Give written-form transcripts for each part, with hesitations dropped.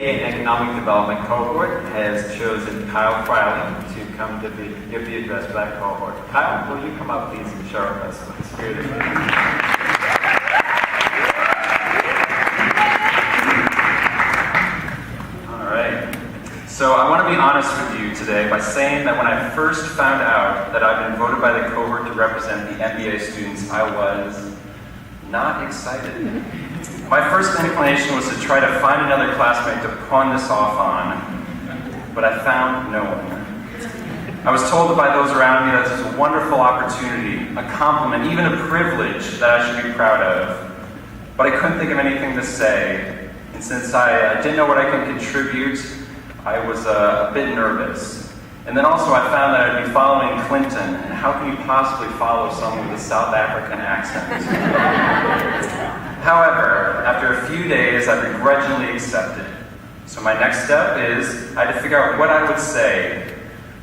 Economic Development Cohort has chosen Kyle Fryling to come to give the address for that cohort. Kyle, will you come up please and share with us what the spirit of All right. So I want to be honest with you today by saying that when I first found out that I've been voted by the cohort to represent the MBA students, I was not excited. My first inclination was to try to find another classmate to pawn this off on, but I found no one. I was told by those around me that this was a wonderful opportunity, a compliment, even a privilege that I should be proud of. But I couldn't think of anything to say, and since I didn't know what I could contribute, I was a bit nervous. And then also I found that I'd be following Clinton, and how can you possibly follow someone with a South African accent? However, after a few days, I begrudgingly accepted. So my next step is, I had to figure out what I would say.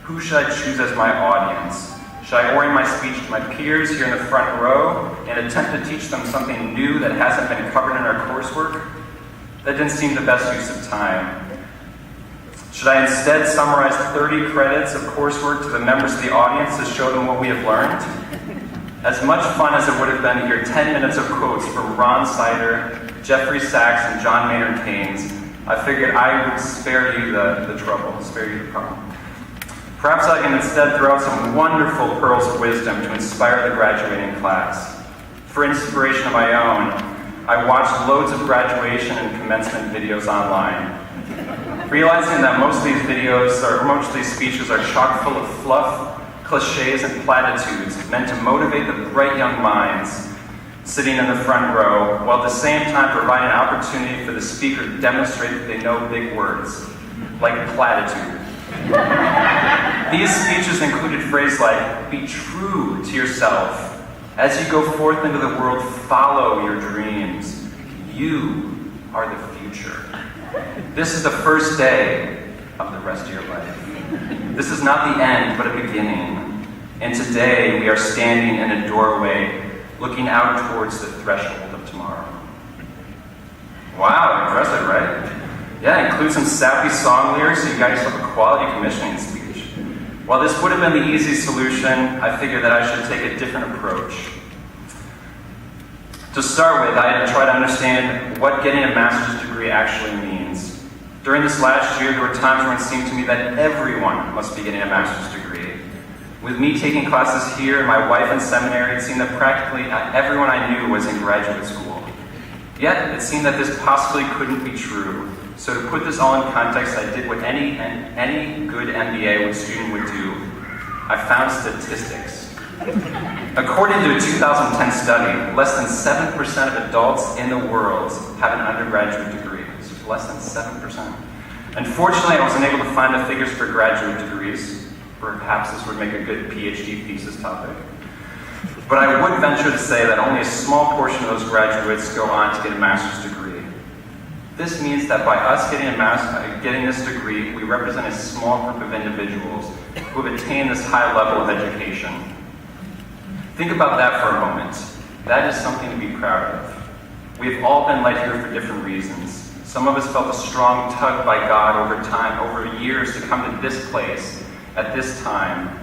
Who should I choose as my audience? Should I orient my speech to my peers here in the front row and attempt to teach them something new that hasn't been covered in our coursework? That didn't seem the best use of time. Should I instead summarize 30 credits of coursework to the members of the audience to show them what we have learned? As much fun as it would have been to hear 10 minutes of quotes from Ron Sider, Jeffrey Sachs, and John Maynard Keynes, I figured I would spare you the trouble, spare you the problem. Perhaps I can instead throw out some wonderful pearls of wisdom to inspire the graduating class. For inspiration of my own, I watched loads of graduation and commencement videos online, realizing that most of these videos, or most of these speeches, are chock full of fluff, cliches, and platitudes meant to motivate the bright young minds sitting in the front row, while at the same time provide an opportunity for the speaker to demonstrate that they know big words, like platitude. These speeches included phrases like, be true to yourself. As you go forth into the world, follow your dreams. You are the future. This is the first day of the rest of your life. This is not the end, but a beginning. And today we are standing in a doorway, looking out towards the threshold of tomorrow. Wow, impressive, right? Yeah, include some sappy song lyrics so you got yourself a quality commissioning speech. While this would have been the easy solution, I figured that I should take a different approach. To start with, I had to try to understand what getting a master's degree actually means. During this last year, there were times when it seemed to me that everyone must be getting a master's degree. With me taking classes here and my wife in seminary, it seemed that practically everyone I knew was in graduate school. Yet, it seemed that this possibly couldn't be true. So to put this all in context, I did what any good MBA student would do. I found statistics. According to a 2010 study, less than 7% of adults in the world have an undergraduate degree. So less than 7%. Unfortunately, I wasn't able to find the figures for graduate degrees. Perhaps this would make a good PhD thesis topic. But I would venture to say that only a small portion of those graduates go on to get a master's degree. This means that by us getting this degree, we represent a small group of individuals who have attained this high level of education. Think about that for a moment. That is something to be proud of. We've all been led here for different reasons. Some of us felt a strong tug by God over time, over years, to come to this place at this time.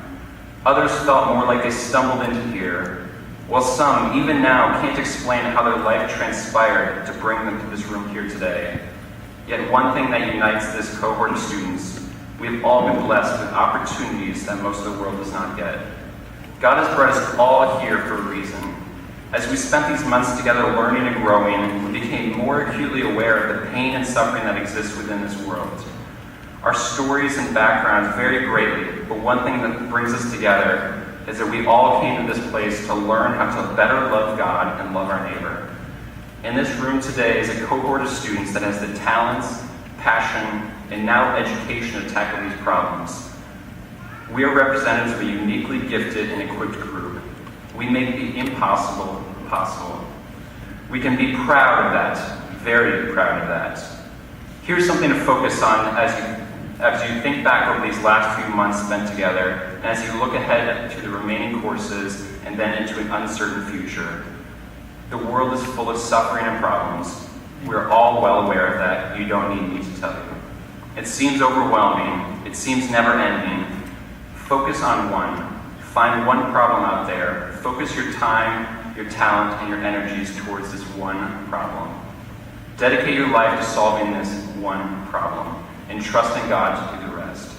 Others felt more like they stumbled into here, while some, even now, can't explain how their life transpired to bring them to this room here today. Yet one thing that unites this cohort of students, we've all been blessed with opportunities that most of the world does not get. God has brought us all here for a reason. As we spent these months together learning and growing, we became more acutely aware of the pain and suffering that exists within this world. Our stories and backgrounds vary greatly, but one thing that brings us together is that we all came to this place to learn how to better love God and love our neighbor. In this room today is a cohort of students that has the talents, passion, and now education to tackle these problems. We are representatives of a uniquely gifted and equipped group. We make the impossible possible. We can be proud of that, very proud of that. Here's something to focus on as you think back over these last few months spent together, and as you look ahead to the remaining courses and then into an uncertain future. The world is full of suffering and problems. We're all well aware of that. You don't need me to tell you. It seems overwhelming. It seems never-ending. Focus on one. Find one problem out there. Focus your time, your talent, and your energies towards this one problem. Dedicate your life to solving this one problem, and trust in God to do the rest.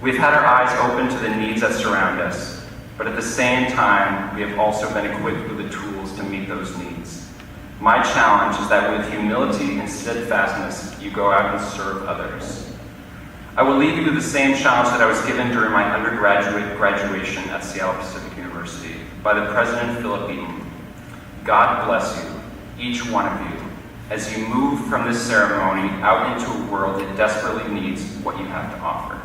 We've had our eyes open to the needs that surround us, but at the same time, we have also been equipped with the tools to meet those needs. My challenge is that with humility and steadfastness, you go out and serve others. I will leave you with the same challenge that I was given during my undergraduate graduation at Seattle Pacific University by the President Philip Eaton. God bless you, each one of you, as you move from this ceremony out into a world that desperately needs what you have to offer.